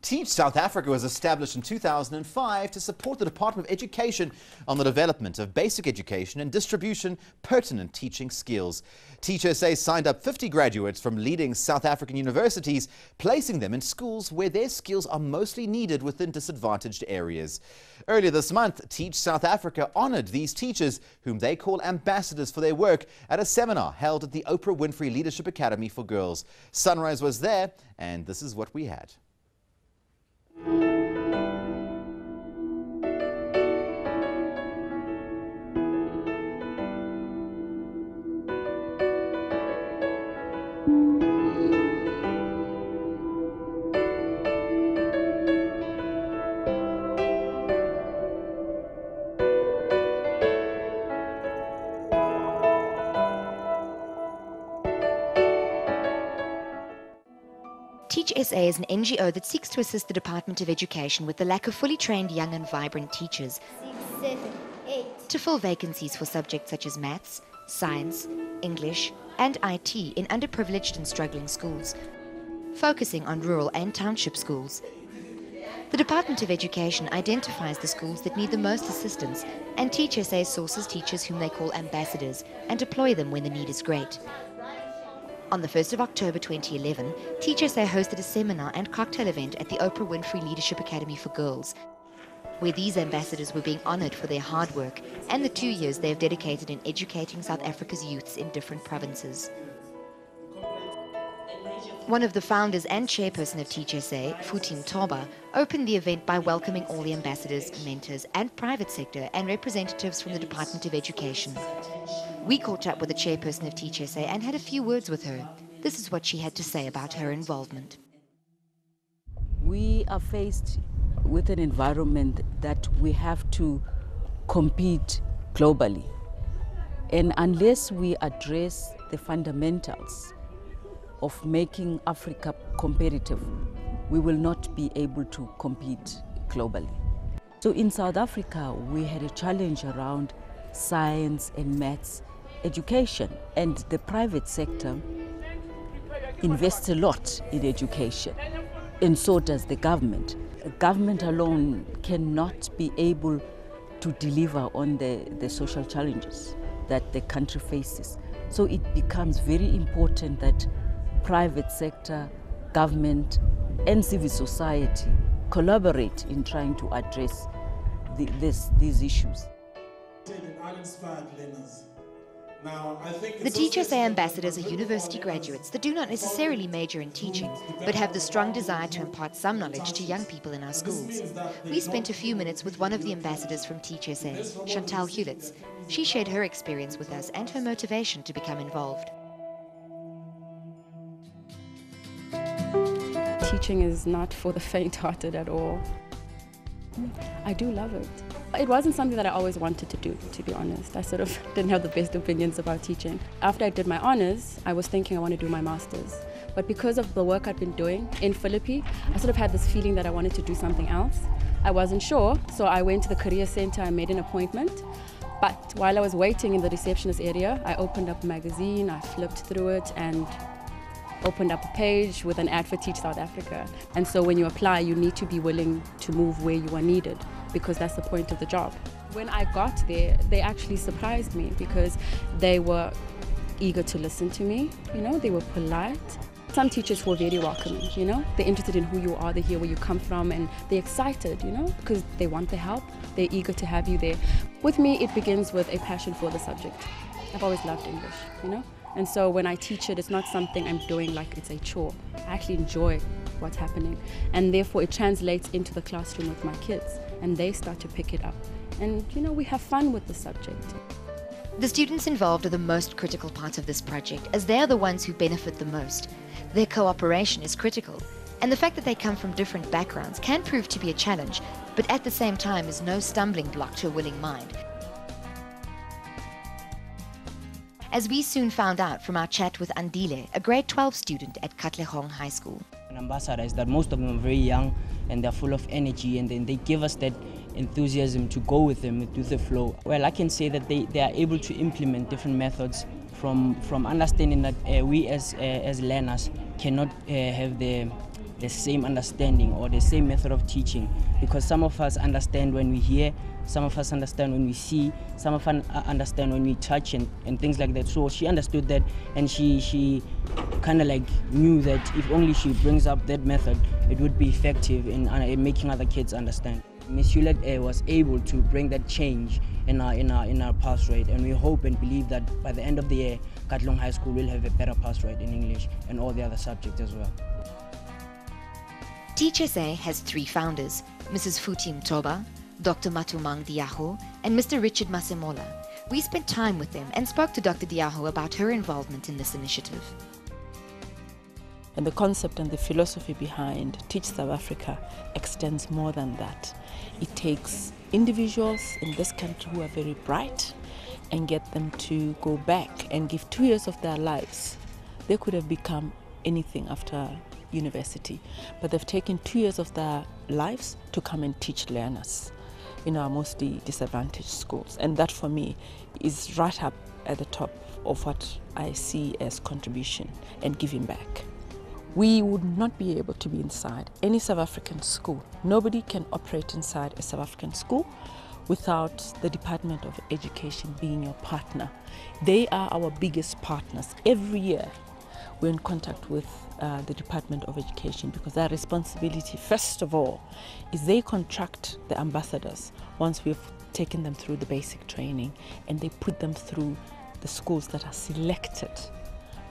Teach South Africa was established in 2005 to support the Department of Education on the development of basic education and distribution pertinent teaching skills. Teach SA signed up 50 graduates from leading South African universities, placing them in schools where their skills are mostly needed within disadvantaged areas. Earlier this month, Teach South Africa honored these teachers, whom they call ambassadors for their work, at a seminar held at the Oprah Winfrey Leadership Academy for Girls. Sunrise was there, and this is what we had. Teach SA is an NGO that seeks to assist the Department of Education with the lack of fully trained young and vibrant teachers 6, 7, 8. to fill vacancies for subjects such as maths, science, English and IT in underprivileged and struggling schools, focusing on rural and township schools. The Department of Education identifies the schools that need the most assistance, and Teach SA sources teachers whom they call ambassadors and deploy them when the need is great. On the 1st of October 2011, Teach SA hosted a seminar and cocktail event at the Oprah Winfrey Leadership Academy for Girls, where these ambassadors were being honoured for their hard work and the 2 years they have dedicated in educating South Africa's youths in different provinces. One of the founders and chairperson of Teach SA, Futin Toba, opened the event by welcoming all the ambassadors, mentors and private sector and representatives from the Department of Education. We caught up with the chairperson of Teach SA and had a few words with her. This is what she had to say about her involvement. We are faced with an environment that we have to compete globally. And unless we address the fundamentals of making Africa competitive, we will not be able to compete globally. So in South Africa, we had a challenge around science and maths education, and the private sector invests a lot in education, and so does the government. Government alone cannot be able to deliver on the social challenges that the country faces. So it becomes very important that private sector, government and civil society collaborate in trying to address these issues. The Teach SA ambassadors are university graduates that do not necessarily major in teaching, but have the strong desire to impart some knowledge to young people in our schools. We spent a few minutes with one of the ambassadors from Teach SA, Chantal Hulitz. She shared her experience with us and her motivation to become involved. Teaching is not for the faint-hearted at all. I do love it. It wasn't something that I always wanted to do, to be honest. I sort of didn't have the best opinions about teaching. After I did my honours, I was thinking I want to do my master's. But because of the work I'd been doing in Philippi, I sort of had this feeling that I wanted to do something else. I wasn't sure, so I went to the career centre, I made an appointment. But while I was waiting in the receptionist area, I opened up a magazine, I flipped through it and opened up a page with an ad for Teach South Africa. And so when you apply, you need to be willing to move where you are needed, because that's the point of the job. When I got there, they actually surprised me because they were eager to listen to me, they were polite. Some teachers were very welcoming, they're interested in who you are, they hear where you come from, and they're excited, because they want the help, they're eager to have you there. With me, it begins with a passion for the subject. I've always loved English, And so when I teach it, it's not something I'm doing like it's a chore. I actually enjoy what's happening. And therefore it translates into the classroom with my kids and they start to pick it up. And we have fun with the subject. The students involved are the most critical part of this project, as they are the ones who benefit the most. Their cooperation is critical, and the fact that they come from different backgrounds can prove to be a challenge, but at the same time is no stumbling block to a willing mind. As we soon found out from our chat with Andile, a grade 12 student at Katlehong High School. An ambassador is that most of them are very young and they're full of energy, and then they give us that enthusiasm to go with them, with the flow. Well, I can say that they are able to implement different methods from understanding that we as learners cannot have the the same understanding or the same method of teaching, because some of us understand when we hear, some of us understand when we see, some of us understand when we touch and things like that. So she understood that, and she kind of like knew that if only she brings up that method, it would be effective in making other kids understand. Miss Hewlett was able to bring that change in our pass rate, and we hope and believe that by the end of the year, Katlehong High School will have a better pass rate in English and all the other subjects as well. Teach SA has 3 founders, Mrs. Futi Mtoba, Dr. Matumang Diaho, and Mr. Richard Masemola. We spent time with them and spoke to Dr. Diaho about her involvement in this initiative. And the concept and the philosophy behind Teach South Africa extends more than that. It takes individuals in this country who are very bright and get them to go back and give 2 years of their lives. They could have become anything after university, but they've taken 2 years of their lives to come and teach learners in our mostly disadvantaged schools. And that for me is right up at the top of what I see as contribution and giving back. We would not be able to be inside any South African school. Nobody can operate inside a South African school without the Department of Education being your partner. They are our biggest partners. Every year we're in contact with the Department of Education, because their responsibility, first of all, is they contract the ambassadors once we've taken them through the basic training, and they put them through the schools that are selected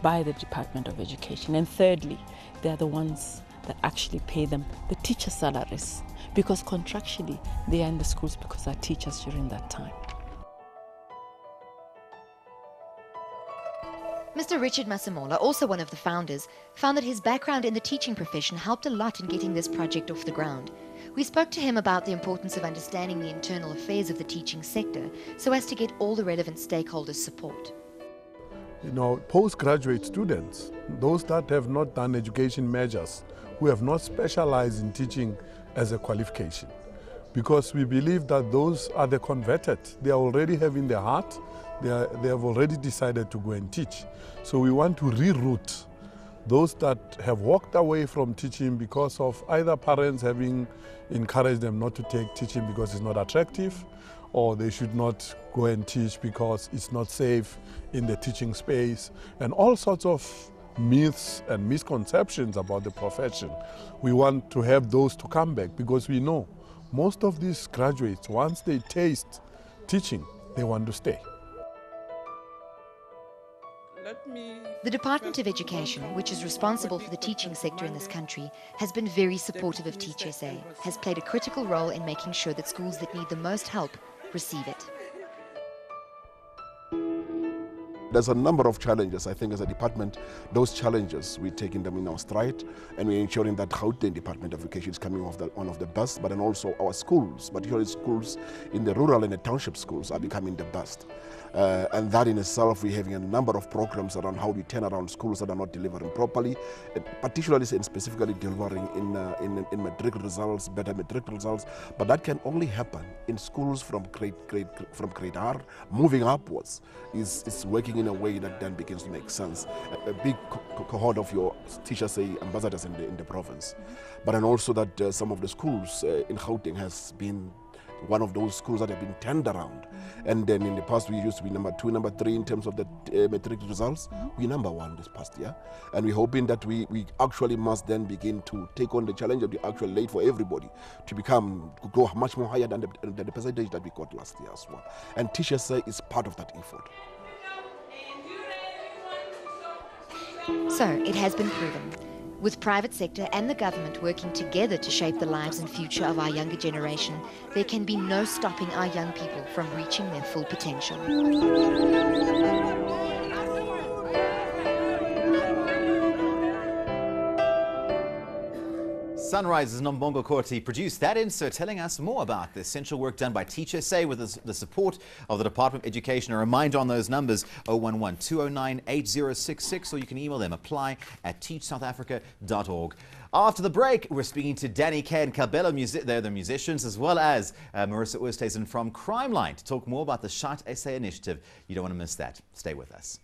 by the Department of Education. And thirdly, they are the ones that actually pay them the teacher salaries, because contractually they are in the schools because they're teachers during that time. Mr. Richard Masemola, also one of the founders, found that his background in the teaching profession helped a lot in getting this project off the ground. We spoke to him about the importance of understanding the internal affairs of the teaching sector so as to get all the relevant stakeholders' support. You know, postgraduate students, those that have not done education measures, who have not specialized in teaching as a qualification. Because we believe that those are the converted. They are already having their heart, they have already decided to go and teach. So we want to reroute those that have walked away from teaching because of either parents having encouraged them not to take teaching because it's not attractive, or they should not go and teach because it's not safe in the teaching space, and all sorts of myths and misconceptions about the profession. We want to have those to come back, because we know most of these graduates, once they taste teaching, they want to stay. The Department of Education, which is responsible for the teaching sector in this country, has been very supportive of Teach SA, has played a critical role in making sure that schools that need the most help receive it. There's a number of challenges. I think as a department, those challenges, we're taking them in our stride, and we're ensuring that Gauteng Department of Education is coming off one of the best, but then also our schools, particularly schools in the rural and the township schools, are becoming the best. And that in itself, we're having a number of programs around how we turn around schools that are not delivering properly, particularly and specifically delivering in matric results, better matric results. But that can only happen in schools from grade R, moving upwards, is working in a way that then begins to make sense. A big cohort of your teachers, say ambassadors in the province, but then also that some of the schools in Gauteng has been one of those schools that have been turned around. And then in the past we used to be number 2, number 3 in terms of the matric results. We're number 1 this past year, and we're hoping that we actually must then begin to take on the challenge of the actual late for everybody to go much more higher than the percentage that we got last year as well. And Teach SA is part of that effort. So it has been proven. With private sector and the government working together to shape the lives and future of our younger generation, there can be no stopping our young people from reaching their full potential. Sunrise's Nombongo Korti produced that insert telling us more about the essential work done by Teach SA with the support of the Department of Education. A reminder on those numbers, 011-209-8066, or you can email them, apply@teachsouthafrica.org. After the break, we're speaking to Danny Kay and Kabelo, they're the musicians, as well as Marissa Oosthuizen from Crimeline to talk more about the Shout SA initiative. You don't want to miss that. Stay with us.